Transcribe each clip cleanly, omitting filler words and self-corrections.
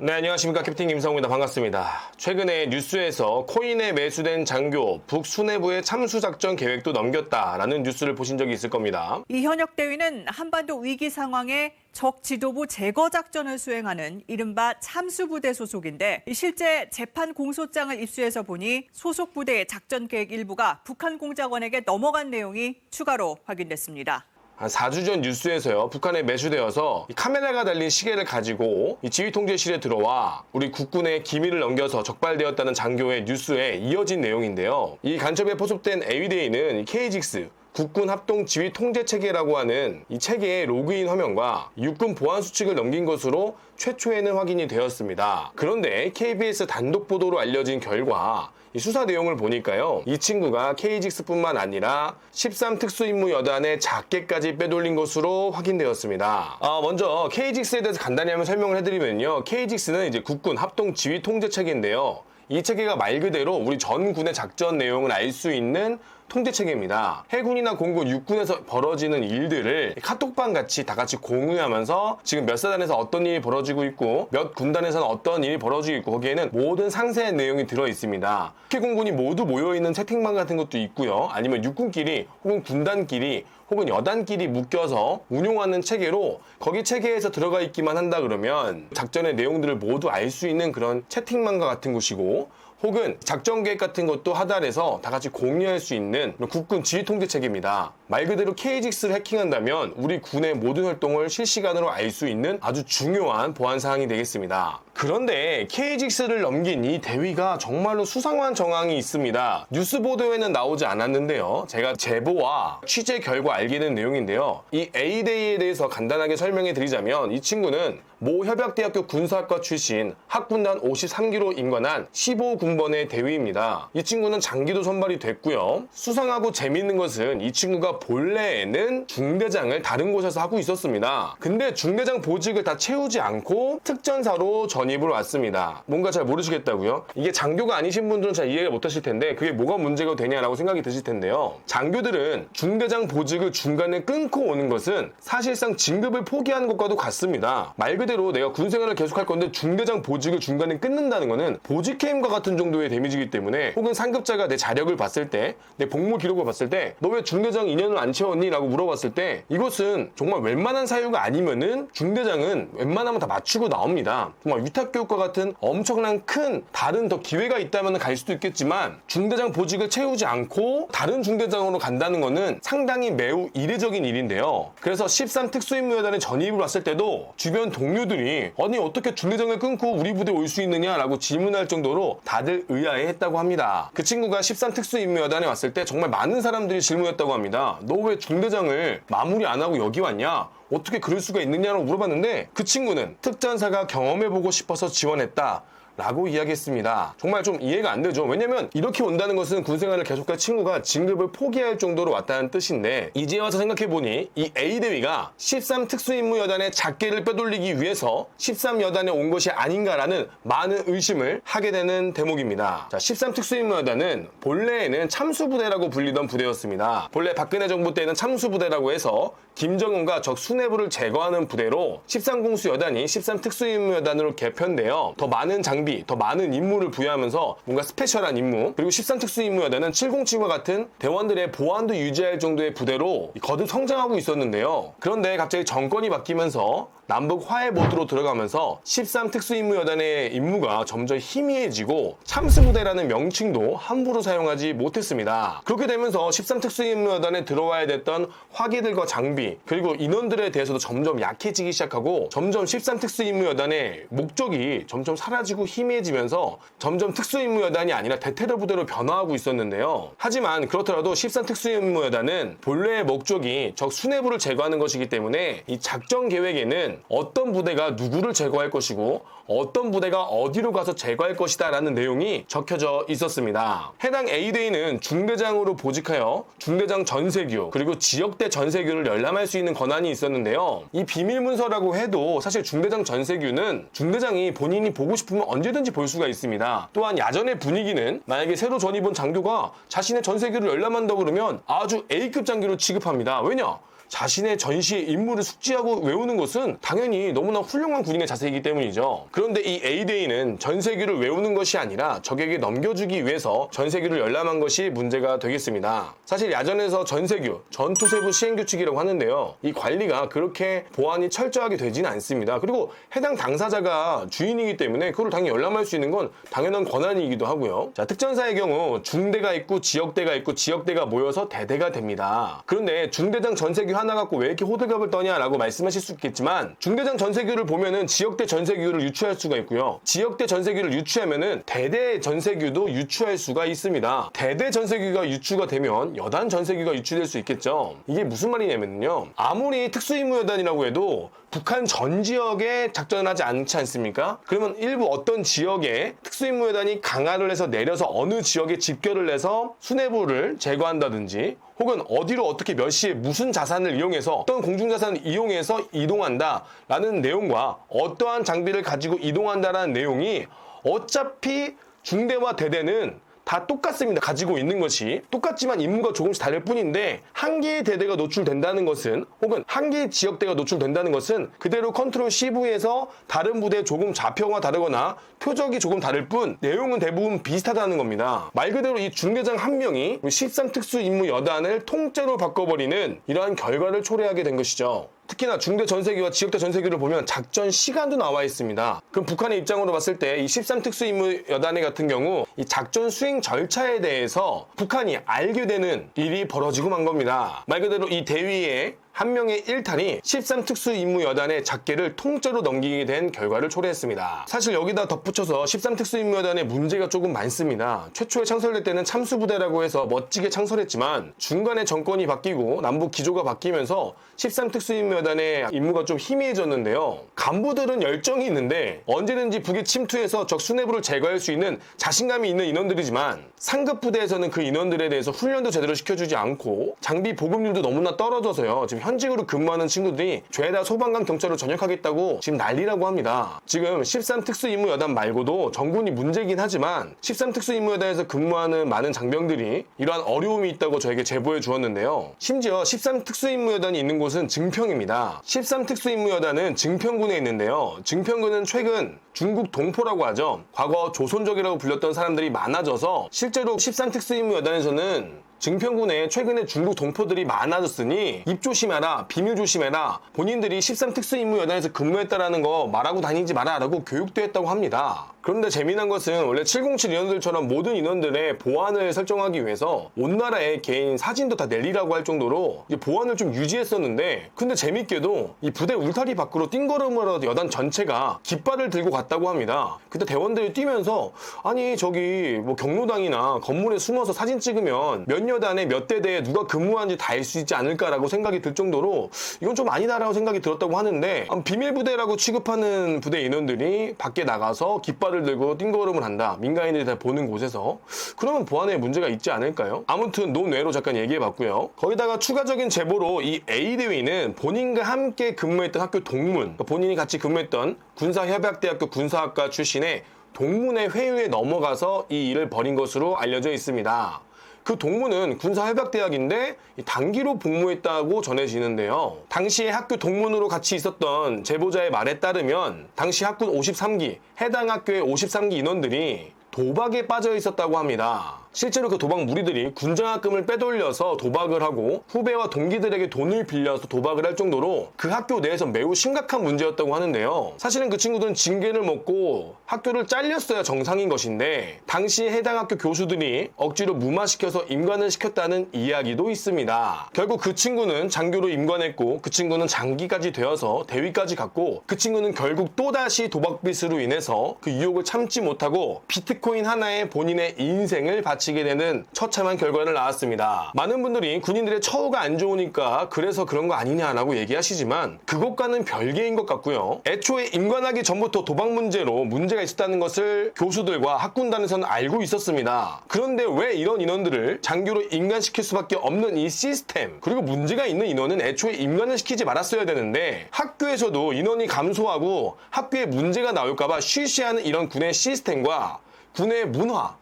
네, 안녕하십니까. 캡틴 김성우입니다. 반갑습니다. 최근에 뉴스에서 코인에 매수된 장교 북수뇌부의 참수작전 계획도 넘겼다라는 뉴스를 보신 적이 있을 겁니다. 이 현역 대위는 한반도 위기 상황에 적 지도부 제거 작전을 수행하는 이른바 참수부대 소속인데 실제 재판 공소장을 입수해서 보니 소속 부대의 작전 계획 일부가 북한 공작원에게 넘어간 내용이 추가로 확인됐습니다. 한 4주 전 뉴스에서요, 북한에 매수되어서 카메라가 달린 시계를 가지고 지휘통제실에 들어와 우리 국군의 기밀을 넘겨서 적발되었다는 장교의 뉴스에 이어진 내용인데요. 이 간첩에 포섭된 에이데이는 KGX 국군 합동 지휘 통제 체계라고 하는 이 체계의 로그인 화면과 육군 보안 수칙을 넘긴 것으로 최초에는 확인이 되었습니다. 그런데 KBS 단독 보도로 알려진 결과 이 수사 내용을 보니까요, 이 친구가 KGX뿐만 아니라 13특수임무여단의 작계까지 빼돌린 것으로 확인되었습니다. 먼저 KGX에 대해서 간단히 한번 설명을 해드리면요, KGX는 이제 국군 합동 지휘 통제 체계인데요. 이 체계가 말 그대로 우리 전 군의 작전 내용을 알 수 있는 통제 체계입니다. 해군이나 공군, 육군에서 벌어지는 일들을 카톡방 같이 다 같이 공유하면서 지금 몇 사단에서 어떤 일이 벌어지고 있고 몇 군단에서는 어떤 일이 벌어지고 있고 거기에는 모든 상세한 내용이 들어 있습니다. 국해공군이 모두 모여있는 채팅방 같은 것도 있고요. 아니면 육군끼리 혹은 군단끼리 혹은 여단끼리 묶여서 운용하는 체계로 거기 체계에서 들어가 있기만 한다 그러면 작전의 내용들을 모두 알 수 있는 그런 채팅방과 같은 곳이고, 혹은 작전 계획 같은 것도 하달해서 다 같이 공유할 수 있는 국군 지휘 통제 체계입니다. 말 그대로 KGX를 해킹한다면 우리 군의 모든 활동을 실시간으로 알 수 있는 아주 중요한 보안 사항이 되겠습니다. 그런데 KGX를 넘긴 이 대위가 정말로 수상한 정황이 있습니다. 뉴스 보도에는 나오지 않았는데요, 제가 제보와 취재 결과 알게 된 내용인데요. 이 A대위에 대해서 간단하게 설명해 드리자면, 이 친구는 모 협약대학교 군사학과 출신 학군단 53기로 임관한 15군번의 대위입니다. 이 친구는 장기도 선발이 됐고요. 수상하고 재밌는 것은 이 친구가 본래에는 중대장을 다른 곳에서 하고 있었습니다. 근데 중대장 보직을 다 채우지 않고 특전사로 전입을 왔습니다. 뭔가 잘 모르시겠다고요? 이게 장교가 아니신 분들은 잘 이해를 못하실 텐데 그게 뭐가 문제가 되냐라고 생각이 드실 텐데요. 장교들은 중대장 보직을 중간에 끊고 오는 것은 사실상 진급을 포기하는 것과도 같습니다. 말 그대로 내가 군생활을 계속할 건데 중대장 보직을 중간에 끊는다는 것은 보직해임과 같은 정도의 데미지이기 때문에, 혹은 상급자가 내 자력을 봤을 때, 내 복무 기록을 봤을 때 너 왜 중대장 2년을 안 채웠니? 라고 물어봤을 때 이것은 정말 웬만한 사유가 아니면은 중대장은 웬만하면 다 맞추고 나옵니다. 정말 위탁교육과 같은 엄청난 큰 다른 더 기회가 있다면 갈 수도 있겠지만 중대장 보직을 채우지 않고 다른 중대장으로 간다는 것은 상당히 매우 이례적인 일인데요. 그래서 13특수임무여단에 전입을 왔을 때도 주변 동료들이 아니 어떻게 중대장을 끊고 우리 부대에 올 수 있느냐라고 질문할 정도로 다들 의아해했다고 합니다. 그 친구가 13특수임무여단에 왔을 때 정말 많은 사람들이 질문했다고 합니다. 너 왜 중대장을 마무리 안 하고 여기 왔냐? 어떻게 그럴 수가 있느냐고 물어봤는데 그 친구는 특전사가 경험해보고 싶어서 지원했다 라고 이야기했습니다. 정말 좀 이해가 안 되죠. 왜냐면 이렇게 온다는 것은 군생활을 계속할 친구가 진급을 포기할 정도로 왔다는 뜻인데, 이제 와서 생각해보니 이 A대위가 13특수임무여단의 작계를 빼돌리기 위해서 13여단에 온 것이 아닌가라는 많은 의심을 하게 되는 대목입니다. 자, 13특수임무여단은 본래에는 참수부대라고 불리던 부대였습니다. 본래 박근혜 정부 때는 참수부대라고 해서 김정은과 적 수뇌부를 제거하는 부대로 13공수여단이 13특수임무여단으로 개편되어 더 많은 장비, 더 많은 임무를 부여하면서 뭔가 스페셜한 임무, 그리고 13특수임무여단은 707과 같은 대원들의 보안도 유지할 정도의 부대로 거듭 성장하고 있었는데요. 그런데 갑자기 정권이 바뀌면서 남북 화해 모드로 들어가면서 13특수임무여단의 임무가 점점 희미해지고 참수부대라는 명칭도 함부로 사용하지 못했습니다. 그렇게 되면서 13특수임무여단에 들어와야 됐던 화기들과 장비, 그리고 인원들에 대해서도 점점 약해지기 시작하고, 점점 13특수임무여단의 목적이 점점 사라지고 희미해지면서 점점 특수임무여단이 아니라 대테러 부대로 변화하고 있었는데요. 하지만 그렇더라도 13특수임무여단은 본래의 목적이 적 수뇌부를 제거하는 것이기 때문에 이 작전 계획에는 어떤 부대가 누구를 제거할 것이고 어떤 부대가 어디로 가서 제거할 것이다 라는 내용이 적혀져 있었습니다. 해당 A대위는 중대장으로 보직하여 중대장 전세규 그리고 지역대 전세규를 열람할 수 있는 권한이 있었는데요. 이 비밀문서라고 해도 사실 중대장 전세규는 중대장이 본인이 보고 싶으면 언제든지 볼 수가 있습니다. 또한 야전의 분위기는 만약에 새로 전입 온 장교가 자신의 전세규를 열람한다고 그러면 아주 A급 장교로 취급합니다. 왜냐? 자신의 전시 임무를 숙지하고 외우는 것은 당연히 너무나 훌륭한 군인의 자세이기 때문이죠. 그런데 이 A-Day는 전세기를 외우는 것이 아니라 적에게 넘겨주기 위해서 전세기를 열람한 것이 문제가 되겠습니다. 사실 야전에서 전세규, 전투세부 시행규칙이라고 하는데요. 이 관리가 그렇게 보안이 철저하게 되지는 않습니다. 그리고 해당 당사자가 주인이기 때문에 그걸 당연히 열람할 수 있는 건 당연한 권한이기도 하고요. 자, 특전사의 경우 중대가 있고 지역대가 있고 지역대가 모여서 대대가 됩니다. 그런데 중대장 전세규 하나 갖고 왜 이렇게 호들갑을 떠냐라고 말씀하실 수 있겠지만 중대장 전세규를 보면은 지역대 전세규를 유추할 수가 있고요. 지역대 전세규를 유추하면은 대대 전세규도 유추할 수가 있습니다. 대대 전세규가 유추가 되면 여단 전세규가 유추될 수 있겠죠. 이게 무슨 말이냐면요. 아무리 특수임무여단이라고 해도 북한 전 지역에 작전을 하지 않지 않습니까? 그러면 일부 어떤 지역에 특수임무여단이 강화를 해서 내려서 어느 지역에 집결을 해서 수뇌부를 제거한다든지 혹은 어디로 어떻게 몇 시에 무슨 자산을 이용해서 어떤 공중자산을 이용해서 이동한다라는 내용과 어떠한 장비를 가지고 이동한다라는 내용이 어차피 중대와 대대는 다 똑같습니다. 가지고 있는 것이 똑같지만 임무가 조금씩 다를 뿐인데 한 개의 대대가 노출된다는 것은 혹은 한 개의 지역대가 노출된다는 것은 그대로 컨트롤 CV에서 다른 부대의 조금 좌표가 다르거나 표적이 조금 다를 뿐 내용은 대부분 비슷하다는 겁니다. 말 그대로 이 중대장 한 명이 13특수임무여단을 통째로 바꿔버리는 이러한 결과를 초래하게 된 것이죠. 특히나 중대 전세기와 지역대 전세기를 보면 작전 시간도 나와 있습니다. 그럼 북한의 입장으로 봤을 때 이 13특수임무여단의 같은 경우 이 작전 수행 절차에 대해서 북한이 알게 되는 일이 벌어지고 만 겁니다. 말 그대로 이 대위의 한 명의 일탈이 13특수임무여단의 작계를 통째로 넘기게 된 결과를 초래했습니다. 사실 여기다 덧붙여서 13특수임무여단의 문제가 조금 많습니다. 최초에 창설될 때는 참수부대라고 해서 멋지게 창설했지만 중간에 정권이 바뀌고 남북 기조가 바뀌면서 13특수임무여단의 임무가 좀 희미해졌는데요. 간부들은 열정이 있는데 언제든지 북에 침투해서 적 수뇌부를 제거할 수 있는 자신감이 있는 인원들이지만 상급 부대에서는 그 인원들에 대해서 훈련도 제대로 시켜주지 않고 장비 보급률도 너무나 떨어져서요. 지금 현직으로 근무하는 친구들이 죄다 소방관 경찰로 전역하겠다고 지금 난리라고 합니다. 지금 13특수임무여단 말고도 정군이 문제긴 하지만 13특수임무여단에서 근무하는 많은 장병들이 이러한 어려움이 있다고 저에게 제보해 주었는데요. 심지어 13특수임무여단이 있는 곳은 증평입니다. 13특수임무여단은 증평군에 있는데요. 증평군은 최근 중국 동포라고 하죠. 과거 조선족이라고 불렸던 사람들이 많아져서 실제로 13특수임무여단에서는 증평군에 최근에 중국 동포들이 많아졌으니 입 조심해라, 비밀 조심해라, 본인들이 13특수임무여단에서 근무했다라는 거 말하고 다니지 마라라고 교육도 했다고 합니다. 그런데 재미난 것은 원래 707 인원들처럼 모든 인원들의 보안을 설정하기 위해서 온 나라의 개인 사진도 다 내리라고 할 정도로 보안을 좀 유지했었는데 근데 재밌게도 이 부대 울타리 밖으로 띵걸음으로 여단 전체가 깃발을 들고 갔다고 합니다. 그때 대원들이 뛰면서 아니 저기 뭐 경로당이나 건물에 숨어서 사진 찍으면 몇 여단에 몇 대대에 누가 근무하는지 다 알 수 있지 않을까라고 생각이 들 정도로 이건 좀 아니다라고 생각이 들었다고 하는데 비밀 부대라고 취급하는 부대 인원들이 밖에 나가서 깃발을 들고 띵거름을 한다. 민간인들이 다 보는 곳에서 그러면 보안에 문제가 있지 않을까요? 아무튼 논외로 잠깐 얘기해봤고요. 거기다가 추가적인 제보로 이 A-대위는 본인과 함께 근무했던 학교 동문, 그러니까 본인이 같이 근무했던 군사협약대학교 군사학과 출신의 동문의 회유에 넘어가서 이 일을 벌인 것으로 알려져 있습니다. 그 동문은 군사협약대학인데 단기로 복무했다고 전해지는데요. 당시에 학교 동문으로 같이 있었던 제보자의 말에 따르면 당시 학군 53기, 해당 학교의 53기 인원들이 도박에 빠져 있었다고 합니다. 실제로 그 도박 무리들이 군장학금을 빼돌려서 도박을 하고 후배와 동기들에게 돈을 빌려서 도박을 할 정도로 그 학교 내에서 매우 심각한 문제였다고 하는데요. 사실은 그 친구들은 징계를 먹고 학교를 잘렸어야 정상인 것인데 당시 해당 학교 교수들이 억지로 무마시켜서 임관을 시켰다는 이야기도 있습니다. 결국 그 친구는 장교로 임관했고 그 친구는 장기까지 되어서 대위까지 갔고 그 친구는 결국 또다시 도박빚으로 인해서 그 유혹을 참지 못하고 비트코인 하나에 본인의 인생을 바치게 되는 처참한 결과를 낳았습니다. 많은 분들이 군인들의 처우가 안 좋으니까 그래서 그런 거 아니냐라고 얘기하시지만 그것과는 별개인 것 같고요. 애초에 임관하기 전부터 도박 문제로 문제가 있었다는 것을 교수들과 학군단에서는 알고 있었습니다. 그런데 왜 이런 인원들을 장교로 임관시킬 수밖에 없는 이 시스템, 그리고 문제가 있는 인원은 애초에 임관을 시키지 말았어야 되는데 학교에서도 인원이 감소하고 학교에 문제가 나올까봐 쉬쉬하는 이런 군의 시스템과 군의 문화,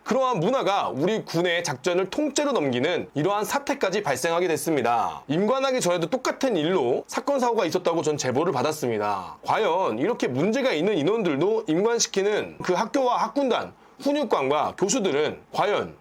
그러한 문화가 우리 군의 작전을 통째로 넘기는 이러한 사태까지 발생하게 됐습니다. 임관하기 전에도 똑같은 일로 사건 사고가 있었다고 전 제보를 받았습니다. 과연 이렇게 문제가 있는 인원들도 임관시키는 그 학교와 학군단, 훈육관과 교수들은 과연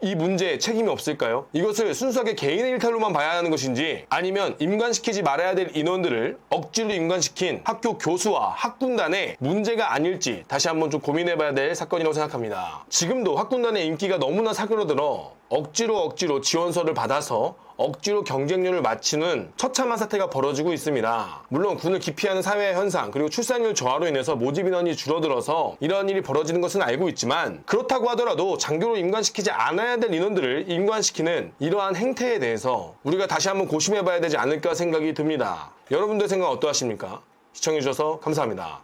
이 문제에 책임이 없을까요? 이것을 순수하게 개인의 일탈로만 봐야 하는 것인지, 아니면 임관시키지 말아야 될 인원들을 억지로 임관시킨 학교 교수와 학군단의 문제가 아닐지 다시 한번 좀 고민해봐야 될 사건이라고 생각합니다. 지금도 학군단의 인기가 너무나 사그러들어 억지로 지원서를 받아서 억지로 경쟁률을 맞추는 처참한 사태가 벌어지고 있습니다. 물론 군을 기피하는 사회 현상, 그리고 출산율 저하로 인해서 모집 인원이 줄어들어서 이러한 일이 벌어지는 것은 알고 있지만, 그렇다고 하더라도 장교로 임관시키지 않아야 될 인원들을 임관시키는 이러한 행태에 대해서 우리가 다시 한번 고심해봐야 되지 않을까 생각이 듭니다. 여러분들 생각 어떠하십니까? 시청해주셔서 감사합니다.